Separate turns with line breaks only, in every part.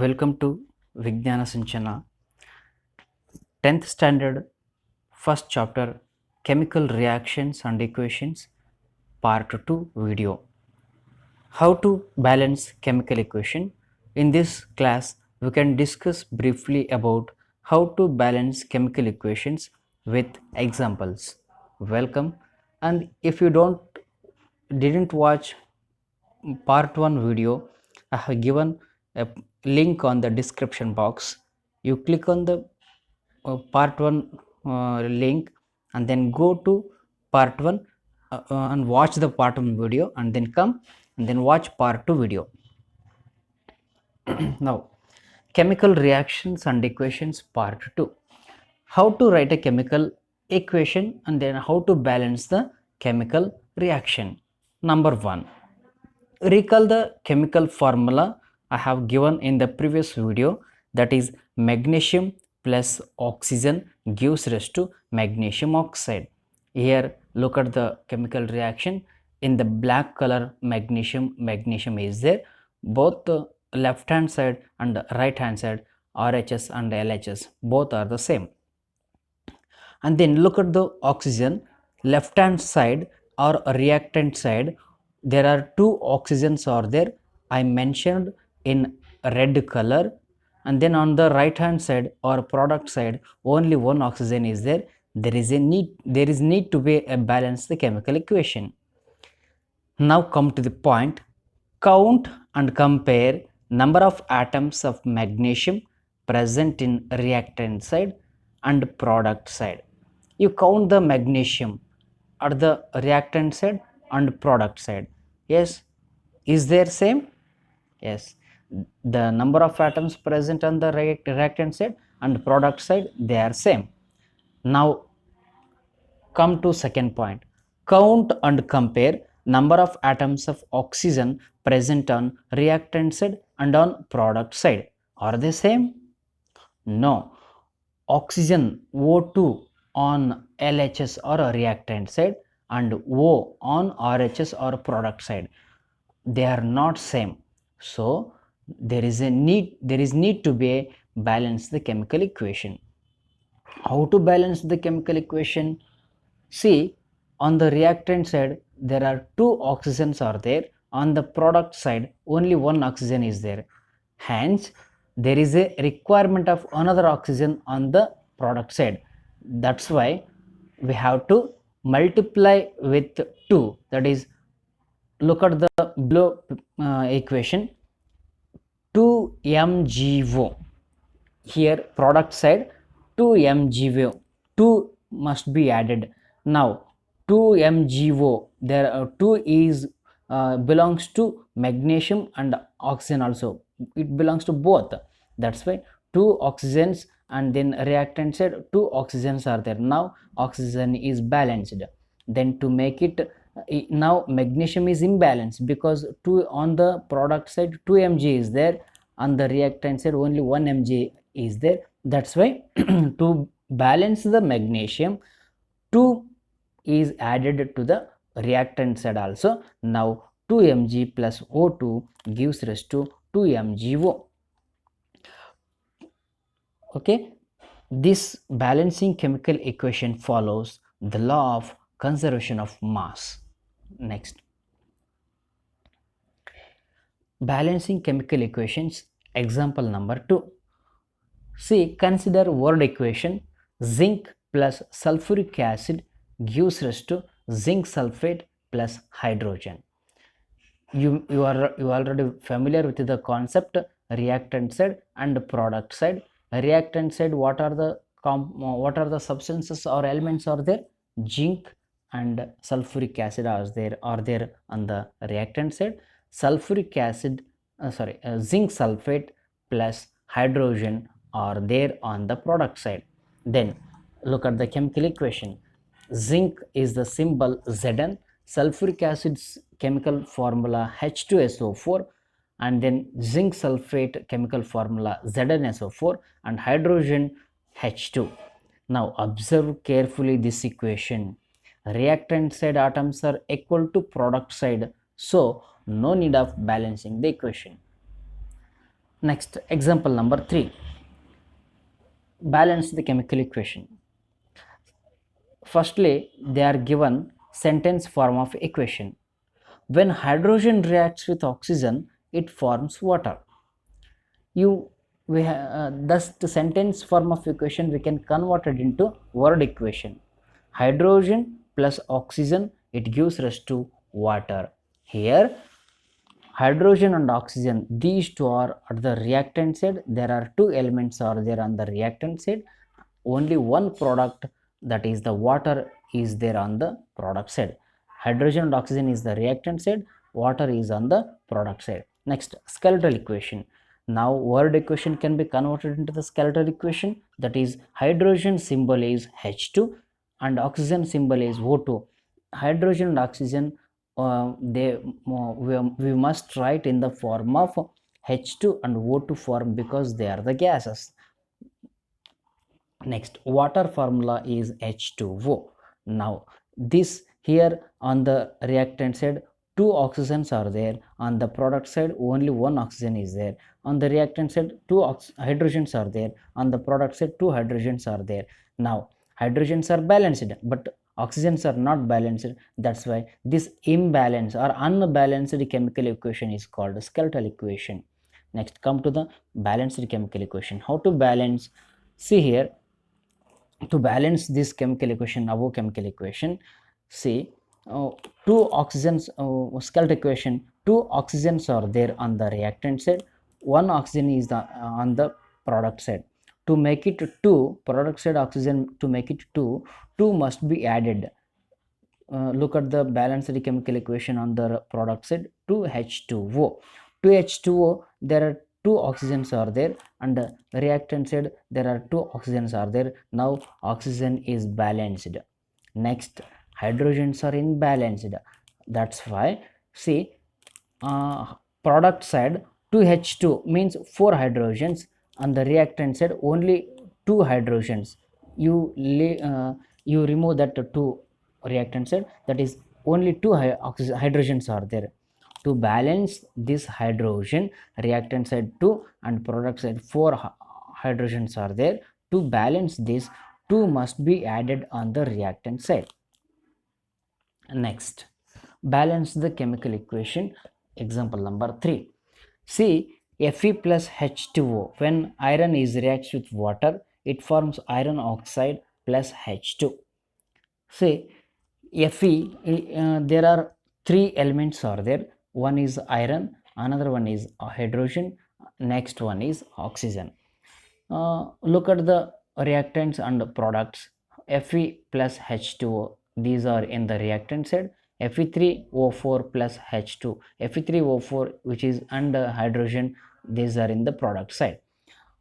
Welcome to Vijnana Sinchana, 10th standard, first chapter, Chemical Reactions and Equations, part 2 video. How to balance chemical equation. In this class, we can discuss briefly about how to balance chemical equations with examples. Welcome. And if you didn't watch part 1 video, I have given a link on the description box. You click on the part 1 link and then go to part 1 and watch the part 1 video and then come and then watch part 2 video. Now, chemical reactions and equations part 2. How to write a chemical equation and then how to balance the chemical reaction. Number 1, recall the chemical formula I have given in the previous video, that is magnesium plus oxygen gives rise to magnesium oxide. Here look at the chemical reaction. In the black color magnesium is there. Both the left hand side and right hand side, RHS and LHS, both are the same. And then look at the oxygen, left hand side or reactant side, there are two oxygens are there, I mentioned in red color. And then on the right hand side or product side, only one oxygen is there. There is need to be a balance the chemical equation. Now come to the point. Count and compare number of atoms of magnesium present in reactant side and product side. You count the magnesium at the reactant side and product side. Yes, is there same? Yes, the number of atoms present on the reactant side and product side, they are same. Now come to second point. Count and compare number of atoms of oxygen present on reactant side and on product side. Are they same? No. Oxygen O2 on LHS or a reactant side and O on RHS or product side, they are not same. So there is need to be a balance the chemical equation. How to balance the chemical equation? See, on the reactant side there are two oxygens are there, on the product side only one oxygen is there. Hence there is a requirement of another oxygen on the product side. That's why we have to multiply with 2. That is, look at the below equation, 2 MgO. Here product side 2 MgO, 2 must be added. Now 2 MgO, there are 2 is belongs to magnesium and oxygen also, it belongs to both. That's why 2 oxygens and then reactant side 2 oxygens are there. Now oxygen is balanced. Then to make it, now magnesium is imbalanced because 2 on the product side 2 mg is there, on the reactant side only 1 mg is there. That's why to balance the magnesium, 2 is added to the reactant side also. Now 2 mg plus O2 gives rise to 2 MgO. Okay, this balancing chemical equation follows the law of conservation of mass. Next, balancing chemical equations, example number 2. See, consider word equation, zinc plus sulfuric acid gives rise to zinc sulfate plus hydrogen. You are already familiar with the concept reactant side and product side. Reactant side, what are the substances or elements are there? Zinc and sulfuric acid are there on the reactant side. Sulfuric acid, zinc sulfate plus hydrogen are there on the product side. Then look at the chemical equation. Zinc is the symbol Zn, sulfuric acid's chemical formula H2SO4, and then zinc sulfate chemical formula ZnSO4 and hydrogen H2. Now observe carefully this equation. Reactant side atoms are equal to product side, so no need of balancing the equation. Next, example number 3. Balance the chemical equation. Firstly, they are given sentence form of equation. When hydrogen reacts with oxygen, it forms water. Thus the sentence form of equation we can convert it into word equation. Hydrogen plus oxygen, it gives rise to water. Here hydrogen and oxygen, these two are at the reactant side. There are two elements are there on the reactant side. Only one product, that is the water, is there on the product side. Hydrogen and oxygen is the reactant side, water is on the product side. Next, skeletal equation. Now word equation can be converted into the skeletal equation, that is hydrogen symbol is H2 and oxygen symbol is O2. Hydrogen and oxygen, we must write in the form of H2 and O2 form because they are the gases. Next, water formula is H2O. Now this here on the reactant side two oxygens are there, on the product side only one oxygen is there. On the reactant side two hydrogens are there, on the product side two hydrogens are there. Now hydrogens are balanced but oxygens are not balanced. That's why this imbalance or unbalanced chemical equation is called skeletal equation. Next, come to the balanced chemical equation. How to balance? See here, to balance this chemical equation, above chemical equation, see, two oxygens, skeletal equation, two oxygens are there on the reactant side, one oxygen is on the product side. To make it two, product side oxygen, to make it two must be added. Look at the balanced chemical equation on the product side, 2H2O. 2H2O, there are two oxygens are there, and the reactant side there are two oxygens are there. Now oxygen is balanced. Next, hydrogens are imbalanced. That's why, see, product side 2H2 means 4 hydrogens, on the reactant side only 2 hydrogens. You remove that two reactant side, that is only two hydrogens are there. To balance this hydrogen, reactant side 2 and product side 4 hydrogens are there. To balance this, 2 must be added on the reactant side. Next, balance the chemical equation. Example number 3. See, Fe plus H2O. When iron is reacts with water, it forms iron oxide plus H2. See, Fe, there are three elements are there. One is iron, another one is hydrogen, next one is oxygen. Look at the reactants and products. Fe plus H2O, these are in the reactant side. Fe3O4 plus H2, Fe3O4 which is under hydrogen, these are in the product side.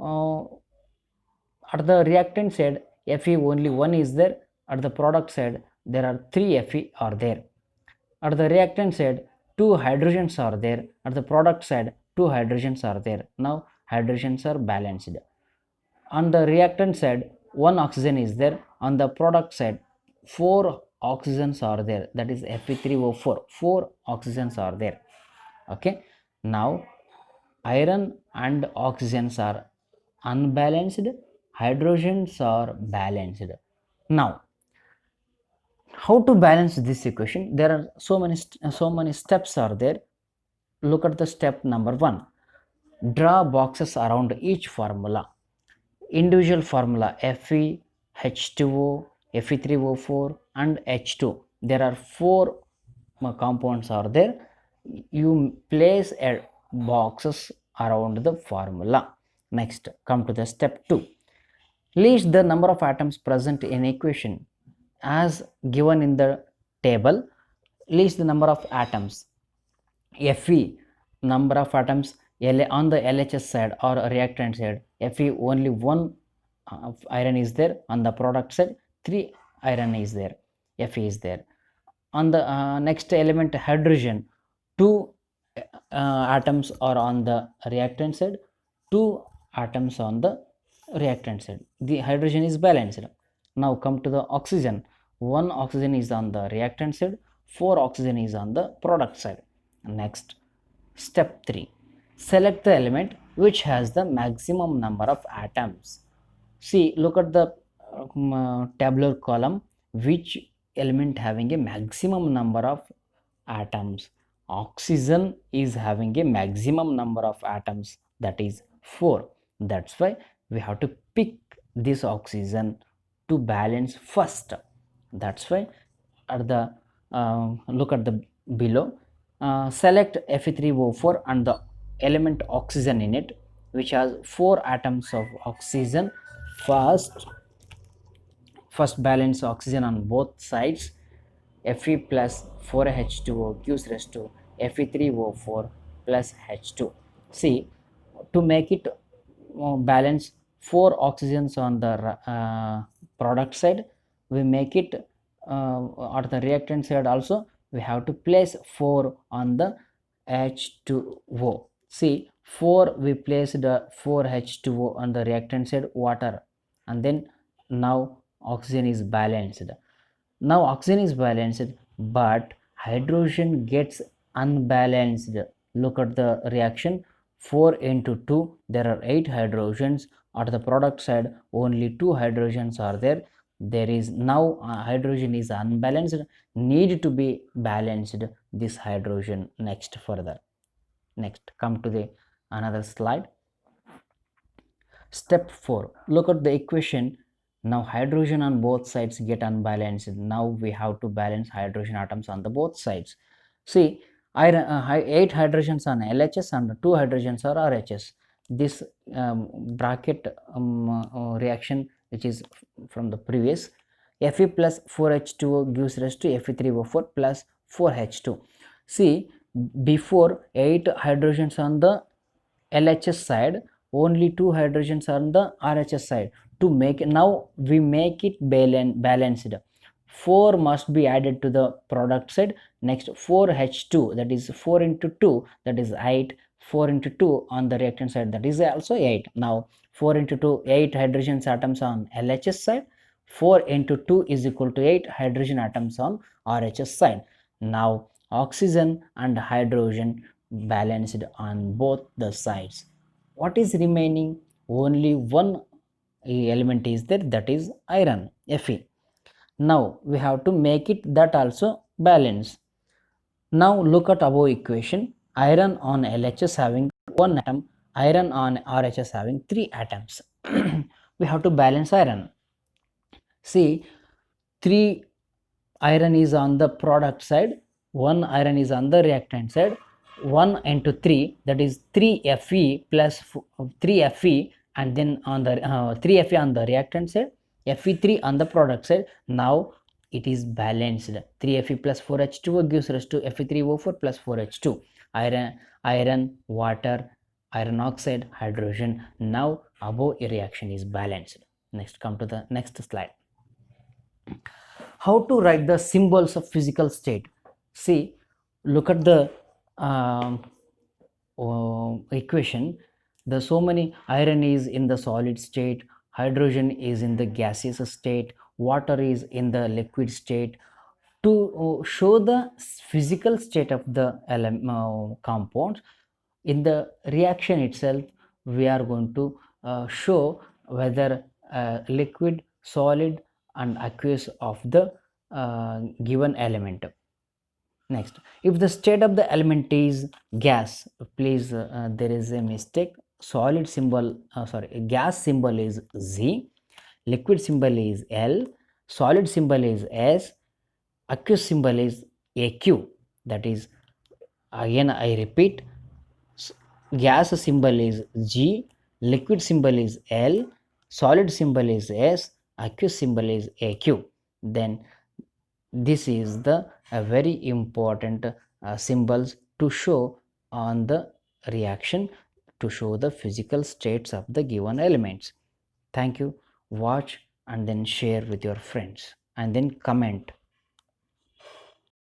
At the reactant side, Fe only one is there. At the product side, there are 3 Fe are there. At the reactant side, 2 hydrogens are there. At the product side, 2 hydrogens are there. Now hydrogens are balanced. On the reactant side, 1 oxygen is there. On the product side, 4 oxygens are there. That is Fe3O4. 4 oxygens are there. Okay. Now iron and oxygens are unbalanced, hydrogens are balanced. Now how to balance this equation? There are so many steps are there. Look at the step number 1. Draw boxes around each formula. Individual formula Fe, H2O, Fe3O4 and H2. There are 4 compounds are there. You place a boxes around the formula. Next, come to the step 2. List the number of atoms present in equation as given in the table. List the number of atoms. Fe, number of atoms on the LHS side or reactant side. Fe only 1 iron is there. On the product side 3 iron is there. Fe is there. On the next element hydrogen, 2 atoms are on the reactant side, 2 atoms on the reactant side. The hydrogen is balanced. Now come to the oxygen. 1 oxygen is on the reactant side, 4 oxygen is on the product side. Next, step 3. Select the element which has the maximum number of atoms. See, look at the tabular column, which element having a maximum number of atoms. Oxygen is having a maximum number of atoms, that is 4. That's why we have to pick this oxygen to balance first. That's why at the look at the below, select Fe3O4 and the element oxygen in it, which has 4 atoms of oxygen. First balance oxygen on both sides. Fe plus 4H2O gives rise to Fe3O4 plus H2. See, to make it balance 4 oxygens on the product side, we make it at the reactant side also we have to place 4 on the H2O. See, 4 we placed 4H2O on the reactant side water, and then now oxygen is balanced. Now oxygen is balanced, but hydrogen gets unbalanced. Look at the reaction. 4 into 2, there are 8 hydrogens. At the product side, only 2 hydrogens are there. There is now hydrogen is unbalanced, need to be balanced this hydrogen next further. Next, come to the another slide. Step 4, look at the equation. Now hydrogen on both sides get unbalanced. Now we have to balance hydrogen atoms on the both sides. See, 8 hydrogens on LHS and 2 hydrogens are RHS. This bracket reaction, which is from the previous, Fe plus 4H2O gives rise to Fe3O4 plus 4H2. See, before 8 hydrogens on the LHS side, only 2 hydrogens on the RHS side. To make now we make it balanced. 4 must be added to the product side. Next 4H2, that is 4 into 2, that is 8. 4 into 2 on the reactant side, that is also 8. Now 4 into 2, 8 hydrogen atoms on LHS side. 4 into 2 is equal to 8 hydrogen atoms on RHS side. Now oxygen and hydrogen balanced on both the sides. What is remaining? Only one element is there, that is iron, Fe. Now we have to make it that also balance. Now look at above equation. Iron on LHS having 1 atom, iron on RHS having 3 atoms. We have to balance iron. See, 3 iron is on the product side, 1 iron is on the reactant side. 1 into 3, that is 3 Fe plus 3 Fe, and then on the 3 Fe on the reactant side, Fe3 on the product side. Now it is balanced. 3 Fe plus 4H2O gives rise to Fe3O4 plus 4H2. Iron, water, iron oxide, hydrogen. Now above reaction is balanced. Next, come to the next slide. How to write the symbols of physical state? See, look at the equation. The so many iron is in the solid state, hydrogen is in the gaseous state, water is in the liquid state. To show the physical state of the compounds in the reaction itself, we are going to show whether liquid, solid and aqueous of the given element. Next, if the state of the element is gas, please there is a mistake. Solid symbol, gas symbol is Z, liquid symbol is L, solid symbol is S, aqueous symbol is AQ. That is, again I repeat, gas symbol is G, liquid symbol is L, solid symbol is S, aqueous symbol is AQ. Then this is the very important symbols to show on the reaction, to show the physical states of the given elements. Thank you. Watch and then share with your friends and then comment.